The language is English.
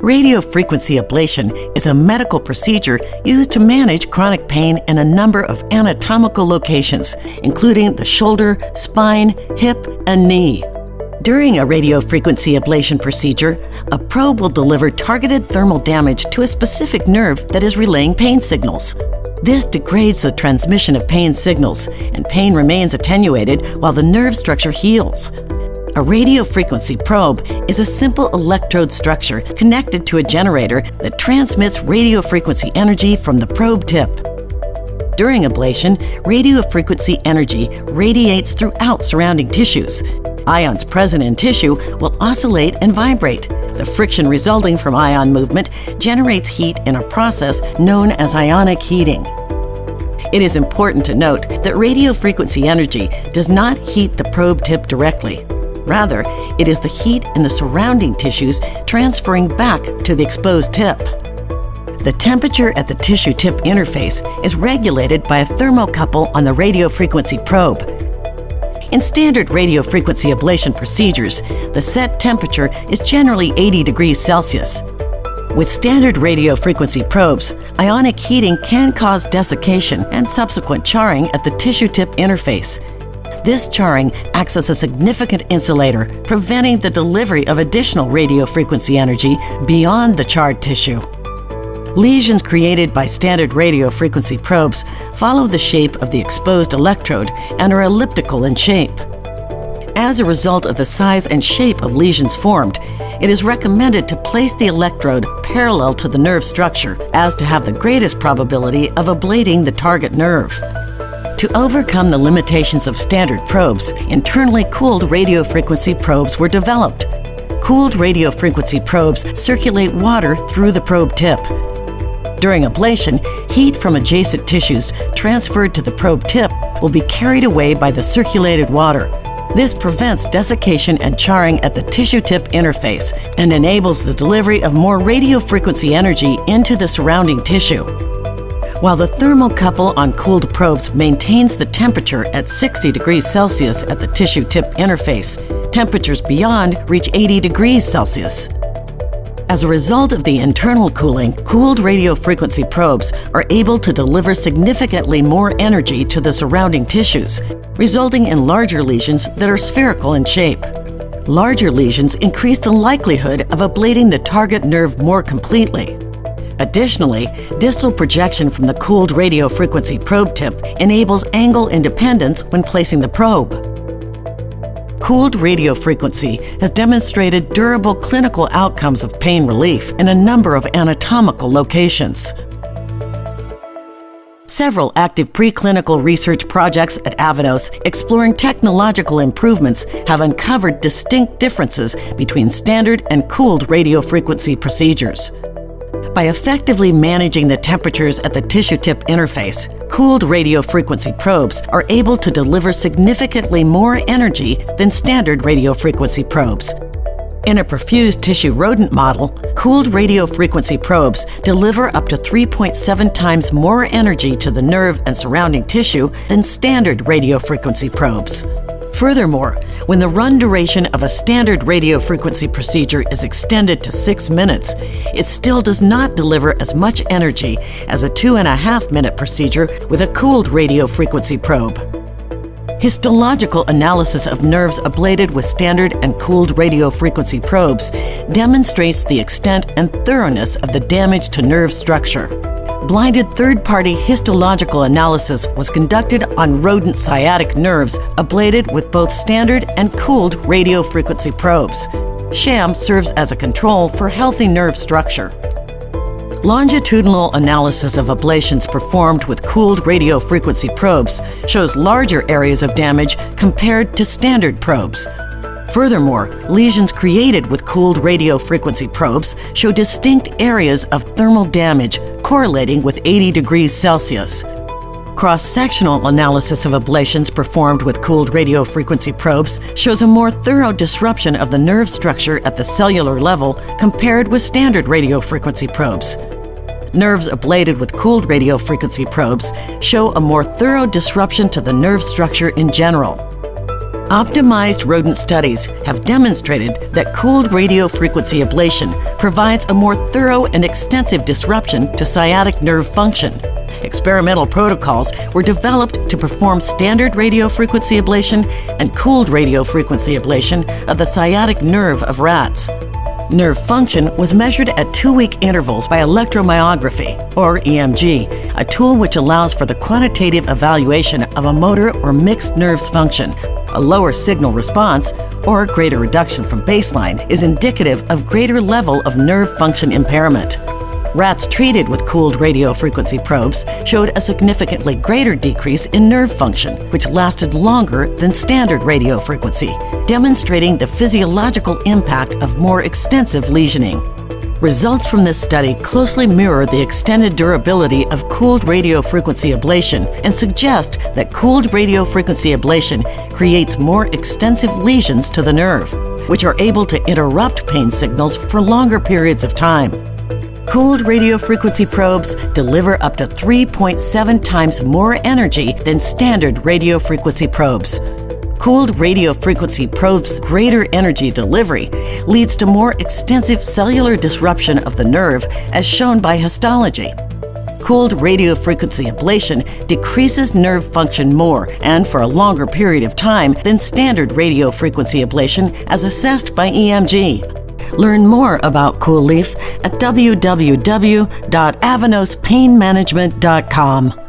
Radiofrequency ablation is a medical procedure used to manage chronic pain in a number of anatomical locations, including the shoulder, spine, hip, and knee. During a radiofrequency ablation procedure, a probe will deliver targeted thermal damage to a specific nerve that is relaying pain signals. This degrades the transmission of pain signals, and pain remains attenuated while the nerve structure heals. A radiofrequency probe is a simple electrode structure connected to a generator that transmits radiofrequency energy from the probe tip. During ablation, radiofrequency energy radiates throughout surrounding tissues. Ions present in tissue will oscillate and vibrate. The friction resulting from ion movement generates heat in a process known as ionic heating. It is important to note that radiofrequency energy does not heat the probe tip directly. Rather, it is the heat in the surrounding tissues transferring back to the exposed tip. The temperature at the tissue tip interface is regulated by a thermocouple on the radiofrequency probe. In standard radiofrequency ablation procedures, the set temperature is generally 80 degrees Celsius. With standard radiofrequency probes, ionic heating can cause desiccation and subsequent charring at the tissue tip interface. This charring acts as a significant insulator, preventing the delivery of additional radiofrequency energy beyond the charred tissue. Lesions created by standard radiofrequency probes follow the shape of the exposed electrode and are elliptical in shape. As a result of the size and shape of lesions formed, it is recommended to place the electrode parallel to the nerve structure as to have the greatest probability of ablating the target nerve. To overcome the limitations of standard probes, internally cooled radiofrequency probes were developed. Cooled radiofrequency probes circulate water through the probe tip. During ablation, heat from adjacent tissues transferred to the probe tip will be carried away by the circulated water. This prevents desiccation and charring at the tissue tip interface and enables the delivery of more radiofrequency energy into the surrounding tissue. While the thermocouple on cooled probes maintains the temperature at 60 degrees Celsius at the tissue tip interface, temperatures beyond reach 80 degrees Celsius. As a result of the internal cooling, cooled radiofrequency probes are able to deliver significantly more energy to the surrounding tissues, resulting in larger lesions that are spherical in shape. Larger lesions increase the likelihood of ablating the target nerve more completely. Additionally, distal projection from the cooled radiofrequency probe tip enables angle independence when placing the probe. Cooled radiofrequency has demonstrated durable clinical outcomes of pain relief in a number of anatomical locations. Several active preclinical research projects at Avanos exploring technological improvements have uncovered distinct differences between standard and cooled radiofrequency procedures. By effectively managing the temperatures at the tissue tip interface, cooled radiofrequency probes are able to deliver significantly more energy than standard radiofrequency probes. In a perfused tissue rodent model, cooled radiofrequency probes deliver up to 3.7 times more energy to the nerve and surrounding tissue than standard radiofrequency probes. Furthermore, when the run duration of a standard radiofrequency procedure is extended to 6 minutes, it still does not deliver as much energy as a 2.5-minute procedure with a cooled radiofrequency probe. Histological analysis of nerves ablated with standard and cooled radiofrequency probes demonstrates the extent and thoroughness of the damage to nerve structure. Blinded third-party histological analysis was conducted on rodent sciatic nerves ablated with both standard and cooled radiofrequency probes. Sham serves as a control for healthy nerve structure. Longitudinal analysis of ablations performed with cooled radiofrequency probes shows larger areas of damage compared to standard probes. Furthermore, lesions created with cooled radiofrequency probes show distinct areas of thermal damage correlating with 80 degrees Celsius. Cross-sectional analysis of ablations performed with cooled radiofrequency probes shows a more thorough disruption of the nerve structure at the cellular level compared with standard radiofrequency probes. Nerves ablated with cooled radiofrequency probes show a more thorough disruption to the nerve structure in general. Optimized rodent studies have demonstrated that cooled radiofrequency ablation provides a more thorough and extensive disruption to sciatic nerve function. Experimental protocols were developed to perform standard radiofrequency ablation and cooled radiofrequency ablation of the sciatic nerve of rats. Nerve function was measured at 2-week intervals by electromyography, or EMG, a tool which allows for the quantitative evaluation of a motor or mixed nerves function. A lower signal response, or greater reduction from baseline, is indicative of greater level of nerve function impairment. Rats treated with cooled radiofrequency probes showed a significantly greater decrease in nerve function, which lasted longer than standard radiofrequency, demonstrating the physiological impact of more extensive lesioning. Results from this study closely mirror the extended durability of cooled radiofrequency ablation and suggest that cooled radiofrequency ablation creates more extensive lesions to the nerve, which are able to interrupt pain signals for longer periods of time. Cooled radiofrequency probes deliver up to 3.7 times more energy than standard radiofrequency probes. Cooled radiofrequency probes' greater energy delivery leads to more extensive cellular disruption of the nerve, as shown by histology. Cooled radiofrequency ablation decreases nerve function more and for a longer period of time than standard radiofrequency ablation as assessed by EMG. Learn more about Coolief at www.avanospainmanagement.com.